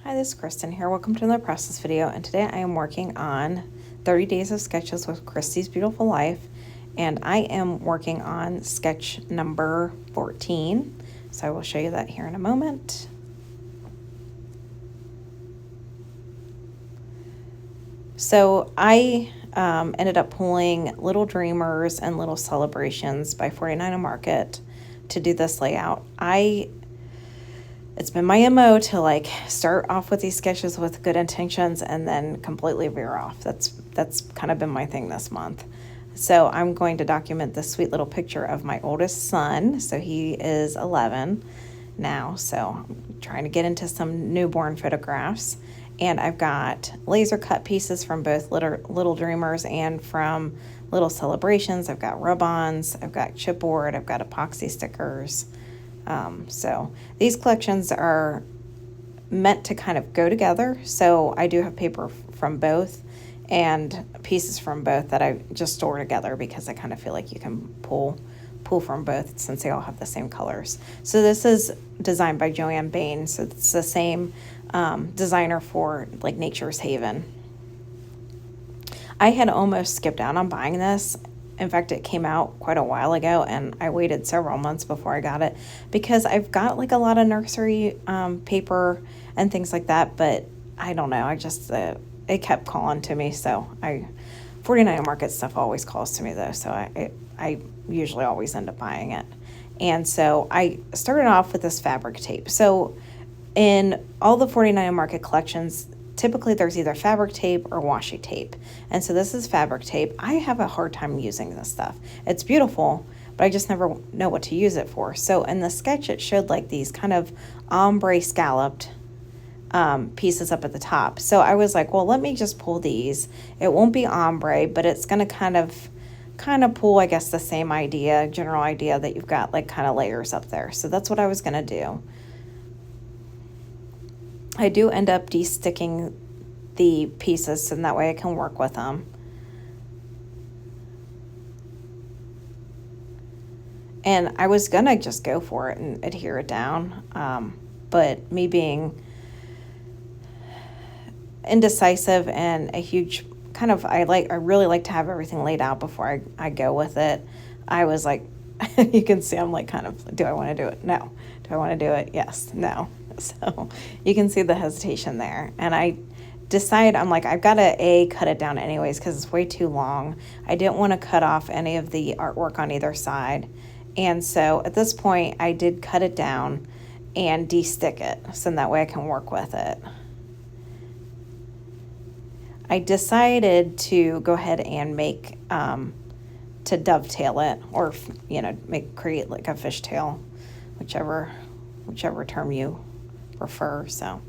Hi, this is Kristen here. Welcome to another process video, and today I am working on 30 Days of Sketches with Kristy's Beautiful Life, and I am working on sketch number 14, so I will show you that here in a moment. So I ended up pulling Little Dreamers and Little Celebrations by 49 Market to do this layout. It's been my MO to start off with these sketches with good intentions and then completely veer off. That's kind of been my thing this month. So I'm going to document this sweet little picture of my oldest son. So he is 11 now. So I'm trying to get into some newborn photographs. And I've got laser cut pieces from both Little Dreamers and from Little Celebrations. I've got rub-ons, I've got chipboard, I've got epoxy stickers. So these collections are meant to kind of go together. So I do have paper from both and pieces from both that I just store together because I kind of feel like you can pull from both since they all have the same colors. So this is designed by Joanne Bain. So it's the same designer for like Nature's Haven. I had almost skipped out on buying this. In fact, it came out quite a while ago, and I waited several months before I got it because I've got like a lot of nursery paper and things like that, but I don't know. I just, it kept calling to me. So 49 Market stuff always calls to me though. So I usually always end up buying it. And so I started off with this fabric tape. So in all the 49 Market collections, typically there's either fabric tape or washi tape. And so this is fabric tape. I have a hard time using this stuff. It's beautiful, but I just never know what to use it for. So in the sketch, it showed like these kind of ombre scalloped pieces up at the top. So I was like, well, let me just pull these. It won't be ombre, but it's going to kind of pull, I guess, the same idea, general idea that you've got like kind of layers up there. So that's what I was going to do. I do end up de-sticking the pieces, and that way I can work with them. And I was gonna just go for it and adhere it down, but me being indecisive and a huge kind of, I really like to have everything laid out before I go with it. I was like, you can see I'm like kind of, do I want to do it? No. Do I want to do it? Yes. No. So you can see the hesitation there. And I decide, I'm like, I've got to cut it down anyways because it's way too long. I didn't want to cut off any of the artwork on either side. And so at this point, I did cut it down and de-stick it. So that way I can work with it. I decided to go ahead and make, to dovetail it or, create like a fishtail, whichever term you prefer. So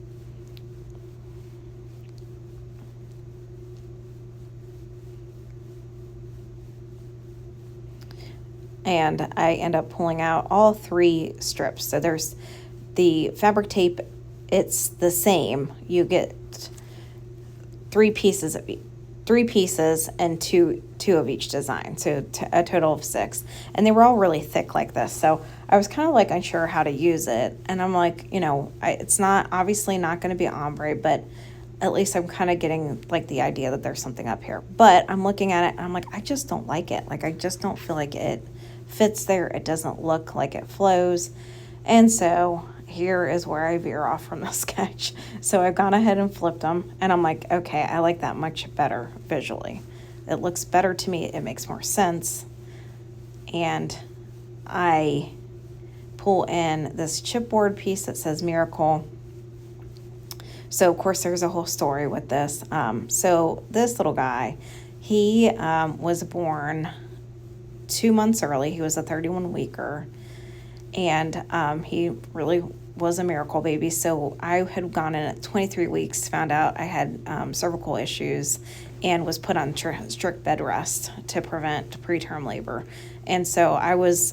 and I end up pulling out all 3 strips. So there's the fabric tape, it's the same. You get 3 pieces and two of each design, so a total of 6, and they were all really thick like this. So I was kind of like unsure how to use it, and I'm like, it's not obviously not going to be ombre, but at least I'm kind of getting like the idea that there's something up here. But I'm looking at it and I'm like, I just don't like it. Like I just don't feel like it fits there. It doesn't look like it flows, and so here is where I veer off from the sketch. So I've gone ahead and flipped them, and I'm like, okay, I like that much better visually. It looks better to me. It makes more sense. And I pull in this chipboard piece that says Miracle. So of course there's a whole story with this. So this little guy, he was born 2 months early. He was a 31-weeker. And he really was a miracle baby. So I had gone in at 23 weeks, found out I had cervical issues, and was put on strict bed rest to prevent preterm labor. And so I was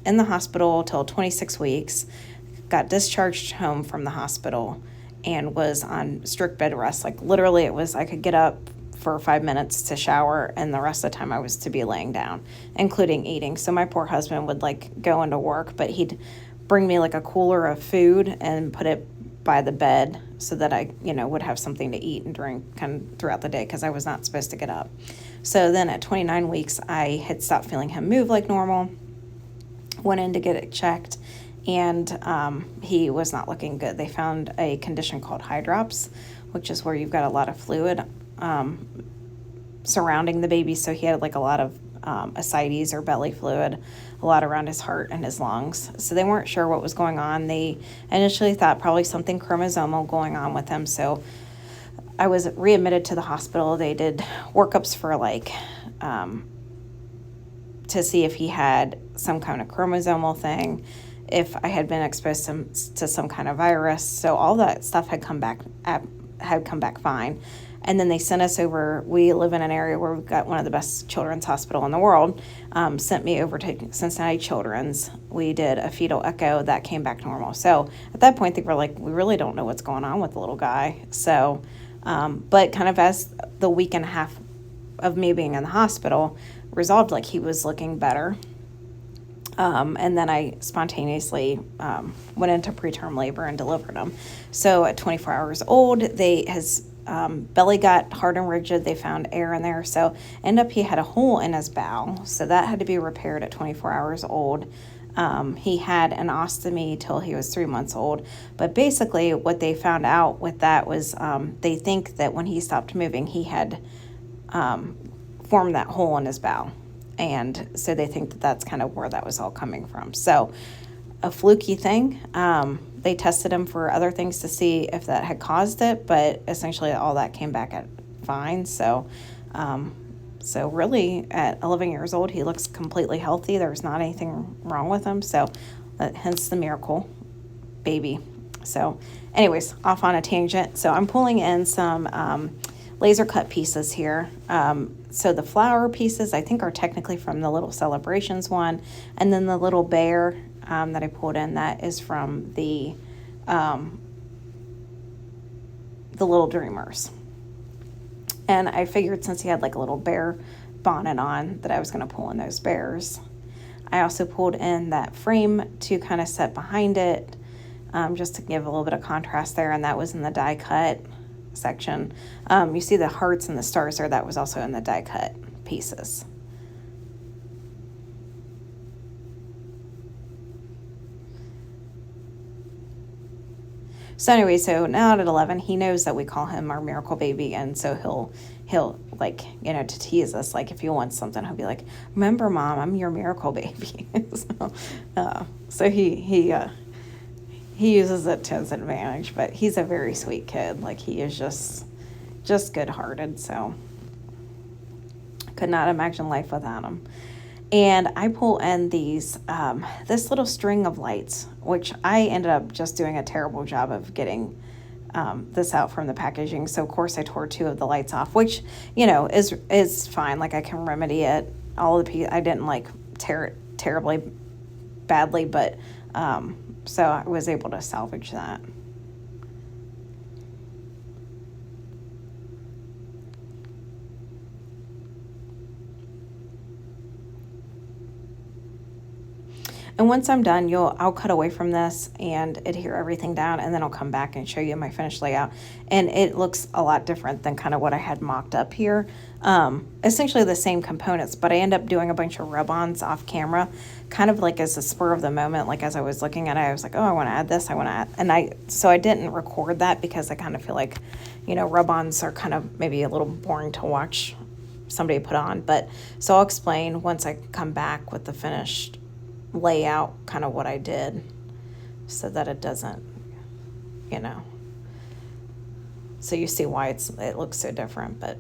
in the hospital till 26 weeks, got discharged home from the hospital, and was on strict bed rest. Like literally it was, I could get up for 5 minutes to shower, and the rest of the time I was to be laying down, including eating. So my poor husband would like go into work, but he'd bring me like a cooler of food and put it by the bed so that I, would have something to eat and drink kind of throughout the day because I was not supposed to get up. So then at 29 weeks, I had stopped feeling him move like normal, went in to get it checked, and he was not looking good. They found a condition called hydrops, which is where you've got a lot of fluid surrounding the baby. So he had like a lot of ascites or belly fluid, a lot around his heart and his lungs. So they weren't sure what was going on. They initially thought probably something chromosomal going on with him. So I was readmitted to the hospital. They did workups for to see if he had some kind of chromosomal thing, if I had been exposed to some kind of virus. So all that stuff had come back fine. And then they sent us over. We live in an area where we've got one of the best children's hospital in the world. Sent me over to Cincinnati Children's. We did a fetal echo that came back normal. So at that point, they were like, we really don't know what's going on with the little guy. So, but kind of as the week and a half of me being in the hospital resolved, like he was looking better. And then I spontaneously went into preterm labor and delivered him. So at 24 hours old, his belly got hard and rigid. They found air in there. So ended up he had a hole in his bowel. So that had to be repaired at 24 hours old. He had an ostomy till he was 3 months old. But basically what they found out with that was they think that when he stopped moving, he had formed that hole in his bowel. And so they think that that's kind of where that was all coming from. So a fluky thing. They tested him for other things to see if that had caused it, but essentially all that came back at fine. So, so really at 11 years old, he looks completely healthy. There's not anything wrong with him. So hence the miracle baby. So anyways, off on a tangent. So I'm pulling in some laser cut pieces here. So the flower pieces I think are technically from the Little Celebrations one, and then the little bear that I pulled in, that is from the Little Dreamers. And I figured since he had like a little bear bonnet on that I was going to pull in those bears. I also pulled in that frame to kind of set behind it, just to give a little bit of contrast there, and that was in the die cut section. You see the hearts and the stars there, that was also in the die cut pieces. So anyway, so now at 11, he knows that we call him our miracle baby, and so he'll like, to tease us, like if he wants something, he'll be like, remember Mom, I'm your miracle baby. So he uses it to his advantage, but he's a very sweet kid. Like he is just good-hearted, so could not imagine life without him. And I pull in this little string of lights, which I ended up just doing a terrible job of getting this out from the packaging. So of course I tore 2 of the lights off, which, is fine. Like I can remedy it. All of the I didn't like tear it terribly badly, but so I was able to salvage that. And once I'm done, I'll cut away from this and adhere everything down, and then I'll come back and show you my finished layout. And it looks a lot different than kind of what I had mocked up here. Essentially the same components, but I end up doing a bunch of rub-ons off camera, kind of like as a spur of the moment. Like as I was looking at it, I was like, oh, I want to add this, I want to add, and so I didn't record that because I kind of feel like, rub-ons are kind of maybe a little boring to watch somebody put on. But so I'll explain once I come back with the finished layout, kind of what I did, so that it doesn't, so you see why it looks so different. But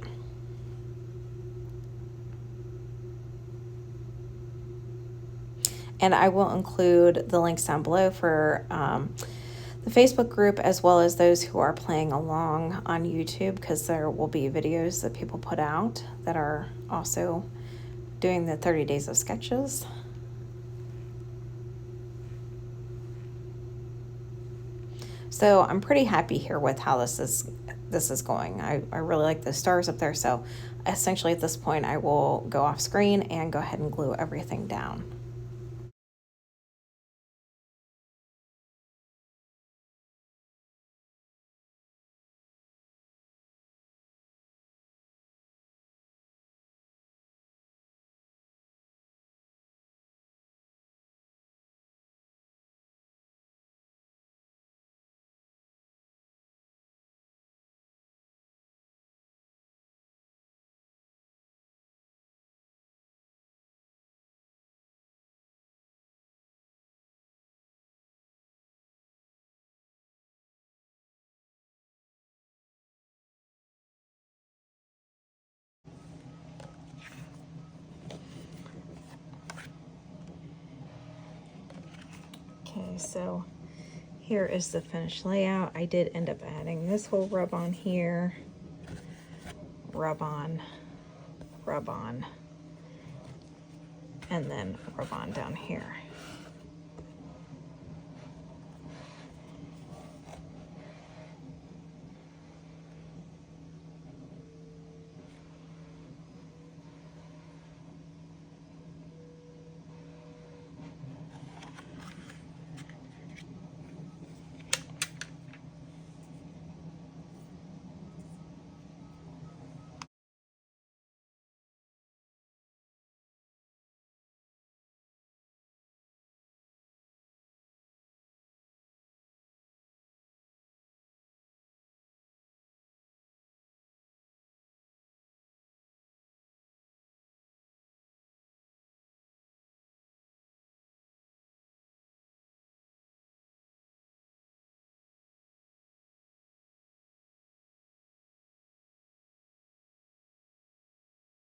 and I will include the links down below for the Facebook group, as well as those who are playing along on YouTube, because there will be videos that people put out that are also doing the 30 days of sketches. So I'm pretty happy here with how this is going. I really like the stars up there. So essentially at this point, I will go off screen and go ahead and glue everything down. Okay, so here is the finished layout. I did end up adding this whole rub on here, rub on, and then rub on down here.